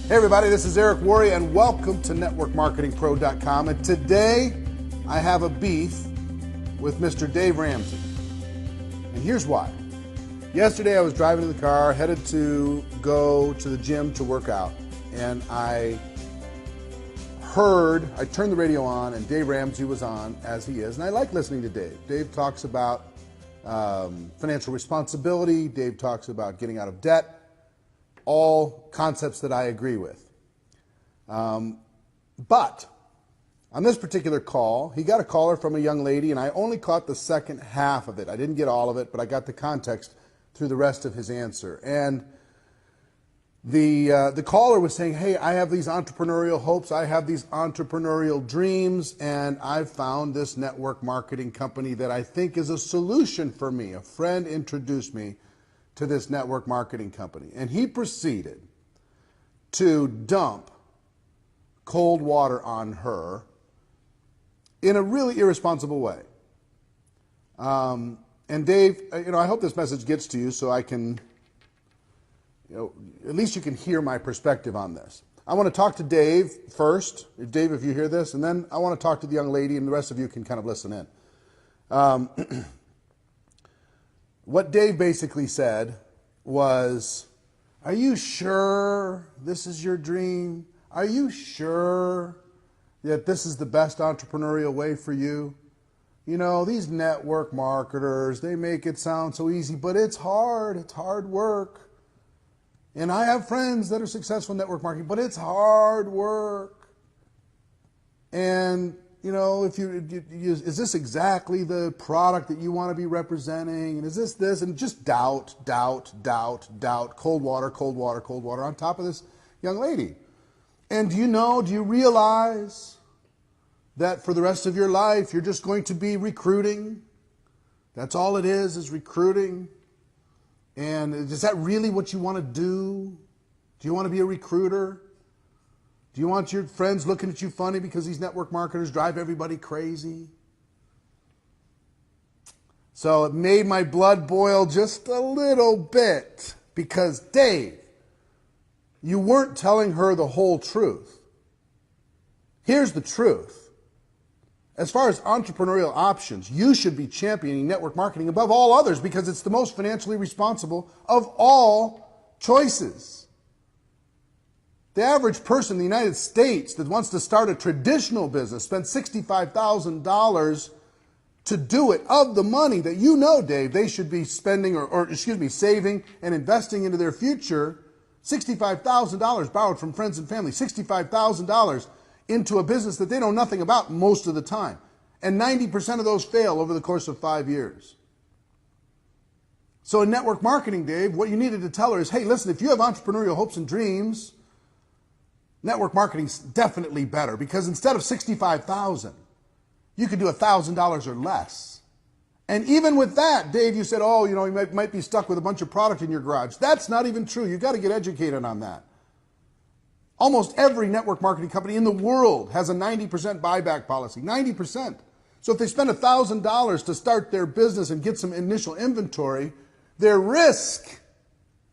Hey everybody, this is Eric Worre and welcome to networkmarketingpro.com. And today I have a beef with Mr. Dave Ramsey. And here's why. Yesterday I was driving in the car, headed to go to the gym to work out, and I turned the radio on and Dave Ramsey was on, as he is, and I like listening to Dave. Dave talks about financial responsibility. Dave talks about getting out of debt. All concepts that I agree with. But on this particular call, he got a caller from a young lady, and I only caught the second half of it. I didn't get all of it, but I got the context through the rest of his answer. And the caller was saying, hey, I have these entrepreneurial hopes, I have these entrepreneurial dreams, and I've found this network marketing company that I think is a solution for me. A friend introduced me to this network marketing company. And he proceeded to dump cold water on her in a really irresponsible way. And Dave, I hope this message gets to you so I can, at least you can hear my perspective on this. I want to talk to Dave first, Dave, if you hear this, and then I want to talk to the young lady, and the rest of you can kind of listen in. What Dave basically said was, are you sure this is your dream? Are you sure that this is the best entrepreneurial way for you? These network marketers, they make it sound so easy, but it's hard work. And I have friends that are successful in network marketing, but it's hard work. And is this exactly the product that you want to be representing? And is this? And just doubt, cold water on top of this young lady. And do you realize that for the rest of your life, you're just going to be recruiting? That's all it is recruiting. And is that really what you want to do? Do you want to be a recruiter? Do you want your friends looking at you funny because these network marketers drive everybody crazy? So it made my blood boil just a little bit because, Dave, you weren't telling her the whole truth. Here's the truth. As far as entrepreneurial options, you should be championing network marketing above all others because it's the most financially responsible of all choices. The average person in the United States that wants to start a traditional business spends $65,000 to do it of the money that Dave, they should be spending saving and investing into their future. $65,000 borrowed from friends and family, $65,000 into a business that they know nothing about most of the time. And 90% of those fail over the course of 5 years. So in network marketing, Dave, what you needed to tell her is, hey, listen, if you have entrepreneurial hopes and dreams, network marketing's definitely better because instead of $65,000, you could do $1,000 or less. And even with that, Dave, you said, you might be stuck with a bunch of product in your garage. That's not even true. You've got to get educated on that. Almost every network marketing company in the world has a 90% buyback policy, 90%. So if they spend $1,000 to start their business and get some initial inventory, their risk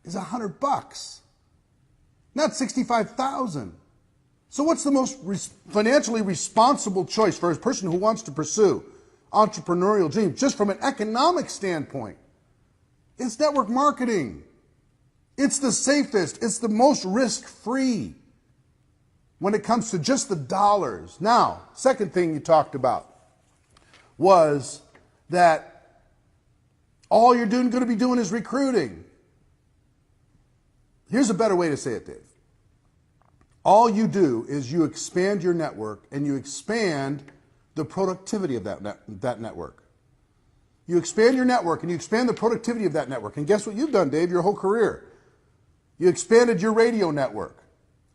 is $100, not $65,000. So what's the most financially responsible choice for a person who wants to pursue entrepreneurial dreams, just from an economic standpoint? It's network marketing. It's the safest. It's the most risk-free when it comes to just the dollars. Now, second thing you talked about was that all you're going to be doing is recruiting. Here's a better way to say it, Dave. All you do is you expand your network and you expand the productivity of that network. You expand your network and you expand the productivity of that network. And guess what you've done, Dave, your whole career? You expanded your radio network.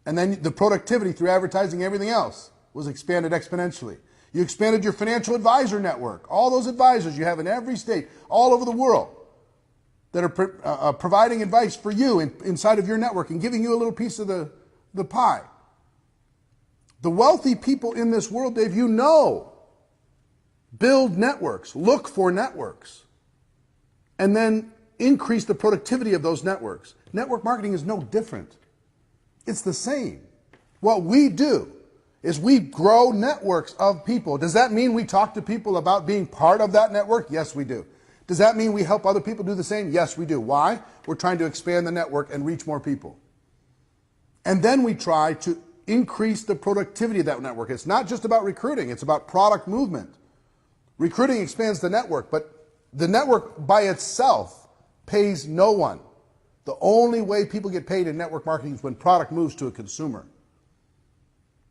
And then the productivity through advertising and everything else was expanded exponentially. You expanded your financial advisor network. All those advisors you have in every state, all over the world, that are providing advice for you inside of your network and giving you a little piece of the pie. The wealthy people in this world, Dave, build networks, look for networks, and then increase the productivity of those networks. Network marketing is no different. It's the same. What we do is we grow networks of people. Does that mean we talk to people about being part of that network? Yes, we do. Does that mean we help other people do the same? Yes, we do. Why? We're trying to expand the network and reach more people. And then we try to increase the productivity of that network. It's not just about recruiting, it's about product movement. Recruiting expands the network, but the network by itself pays no one. The only way people get paid in network marketing is when product moves to a consumer.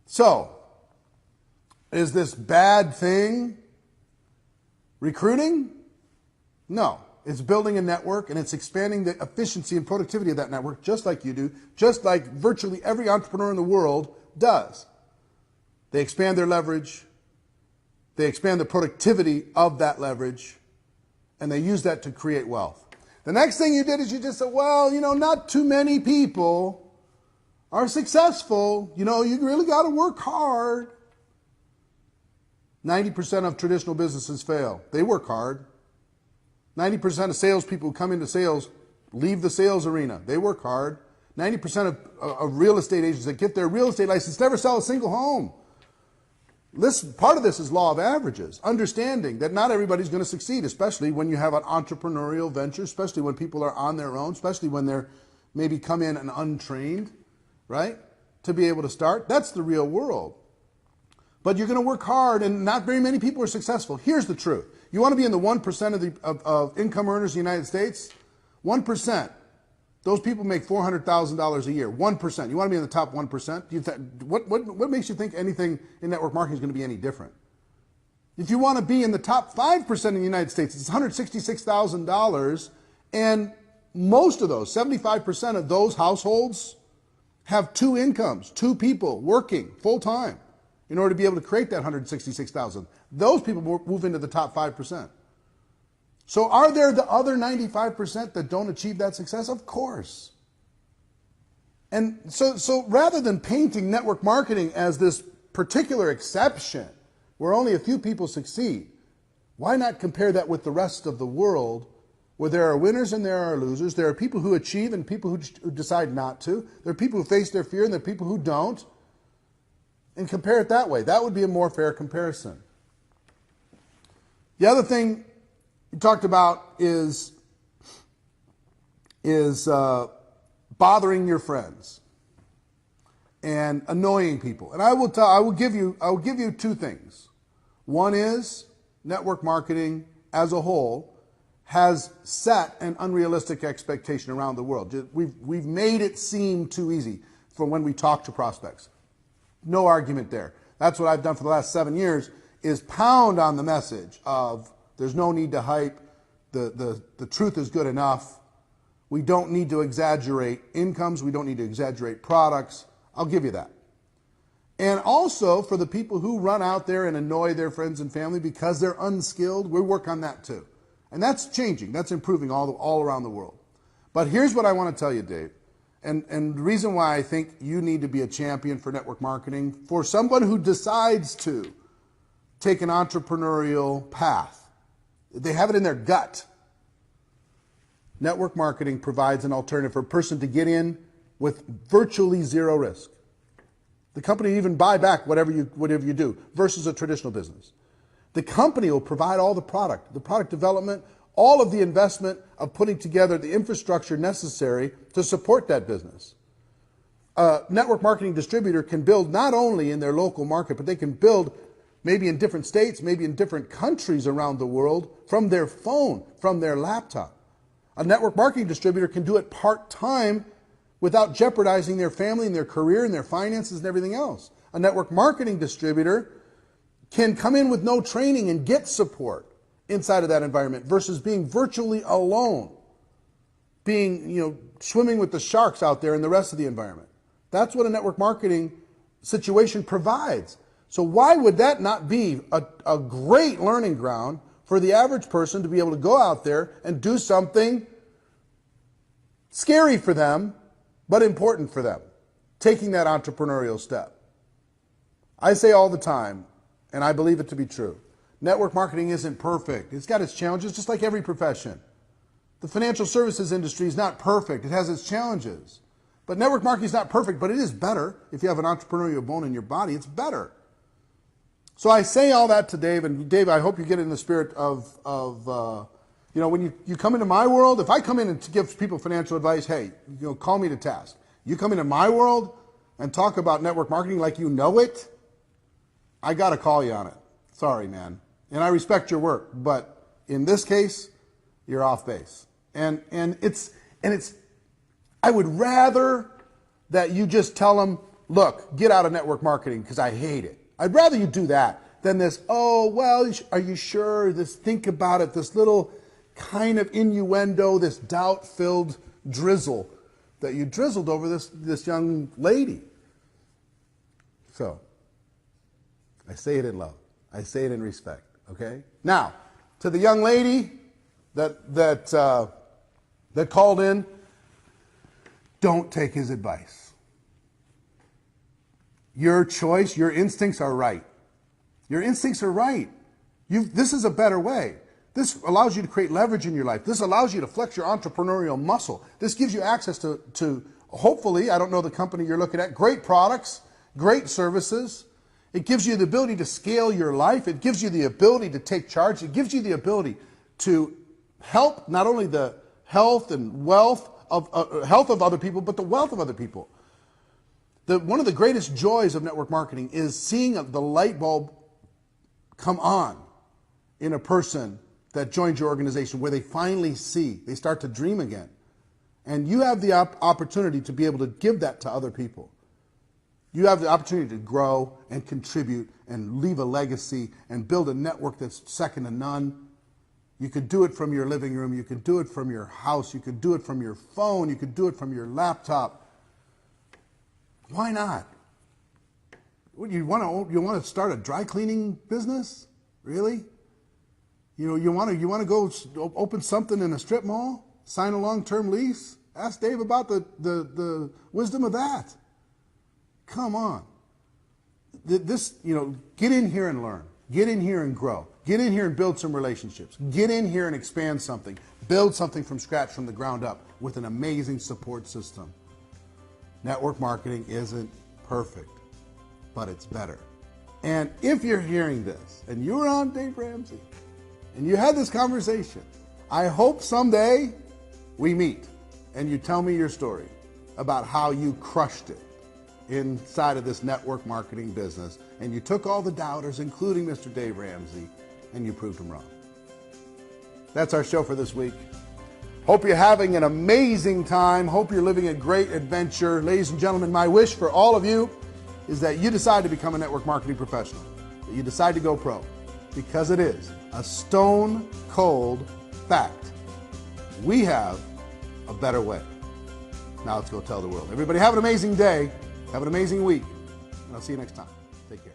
So, is this bad thing? Recruiting? No. It's building a network and it's expanding the efficiency and productivity of that network just like you do, just like virtually every entrepreneur in the world does. They expand their leverage, they expand the productivity of that leverage, and they use that to create wealth. The next thing you did is you just said, well, not too many people are successful. You really got to work hard. 90% of traditional businesses fail. They work hard. 90% of salespeople who come into sales leave the sales arena. They work hard. 90% of real estate agents that get their real estate license never sell a single home. Part of this is law of averages, understanding that not everybody's going to succeed, especially when you have an entrepreneurial venture, especially when people are on their own, especially when they're maybe come in and untrained, right, to be able to start. That's the real world. But you're going to work hard, and not very many people are successful. Here's the truth. You want to be in the 1% of income earners in the United States? 1%. Those people make $400,000 a year. 1%. You want to be in the top 1%? What makes you think anything in network marketing is going to be any different? If you want to be in the top 5% in the United States, it's $166,000, and most of those, 75% of those households, have two incomes, two people working full time in order to be able to create that $166,000. Those people move into the top 5%. So are there the other 95% that don't achieve that success? Of course. And so rather than painting network marketing as this particular exception where only a few people succeed, why not compare that with the rest of the world where there are winners and there are losers? There are people who achieve and people who decide not to. There are people who face their fear and there are people who don't. And compare it that way. That would be a more fair comparison. The other thing we talked about is bothering your friends and annoying people. And I will give you two things. One is network marketing as a whole has set an unrealistic expectation around the world. We've made it seem too easy for when we talk to prospects. No argument there. That's what I've done for the last 7 years, is pound on the message of there's no need to hype, the truth is good enough. We don't need to exaggerate incomes, we don't need to exaggerate products. I'll give you that. And also for the people who run out there and annoy their friends and family because they're unskilled, we work on that too. And that's changing, that's improving all around the world. But here's what I want to tell you, Dave. And the reason why I think you need to be a champion for network marketing, for someone who decides to take an entrepreneurial path, they have it in their gut. Network marketing provides an alternative for a person to get in with virtually zero risk. The company will even buy back whatever you do versus a traditional business. The company will provide all the product development, all of the investment of putting together the infrastructure necessary to support that business. A network marketing distributor can build not only in their local market, but they can build maybe in different states, maybe in different countries around the world from their phone, from their laptop. A network marketing distributor can do it part-time without jeopardizing their family and their career and their finances and everything else. A network marketing distributor can come in with no training and get support inside of that environment versus being virtually alone, being, swimming with the sharks out there in the rest of the environment. That's what a network marketing situation provides. So why would that not be a great learning ground for the average person to be able to go out there and do something scary for them, but important for them, taking that entrepreneurial step? I say all the time, and I believe it to be true, network marketing isn't perfect. It's got its challenges, just like every profession. The financial services industry is not perfect. It has its challenges. But network marketing is not perfect, but it is better. If you have an entrepreneurial bone in your body, it's better. So I say all that to Dave, and Dave, I hope you get in the spirit of when you come into my world, if I come in and give people financial advice, hey, call me to task. You come into my world and talk about network marketing like you know it, I got to call you on it. Sorry, man. And I respect your work, but in this case, you're off base. And it's I would rather that you just tell them, look, get out of network marketing because I hate it. I'd rather you do that than this, oh, well, are you sure? This think about it, this little kind of innuendo, this doubt-filled drizzle that you drizzled over this young lady. So, I say it in love. I say it in respect, okay? Now, to the young lady that called in, don't take his advice. Your choice, your instincts are right. Your instincts are right. This is a better way. This allows you to create leverage in your life. This allows you to flex your entrepreneurial muscle. This gives you access to hopefully, I don't know the company you're looking at, great products, great services. It gives you the ability to scale your life. It gives you the ability to take charge. It gives you the ability to help not only the health and wealth of health of other people, but the wealth of other people. One of the greatest joys of network marketing is seeing the light bulb come on in a person that joins your organization, where they finally see, they start to dream again. And you have the opportunity to be able to give that to other people. You have the opportunity to grow and contribute and leave a legacy and build a network that's second to none. You could do it from your living room. You could do it from your house. You could do it from your phone. You could do it from your laptop. Why not? You want to start a dry cleaning business? Really? You want to go open something in a strip mall? Sign a long-term lease? Ask Dave about the wisdom of that. Come on. Get in here and learn. Get in here and grow. Get in here and build some relationships. Get in here and expand something. Build something from scratch, from the ground up, with an amazing support system. Network marketing isn't perfect, but it's better. And if you're hearing this, and you're on Dave Ramsey, and you had this conversation, I hope someday we meet, and you tell me your story about how you crushed it inside of this network marketing business, and you took all the doubters, including Mr. Dave Ramsey, and you proved them wrong. That's our show for this week. Hope you're having an amazing time. Hope you're living a great adventure. Ladies and gentlemen, my wish for all of you is that you decide to become a network marketing professional, that you decide to go pro, because it is a stone cold fact. We have a better way. Now let's go tell the world. Everybody have an amazing day. Have an amazing week. And I'll see you next time. Take care.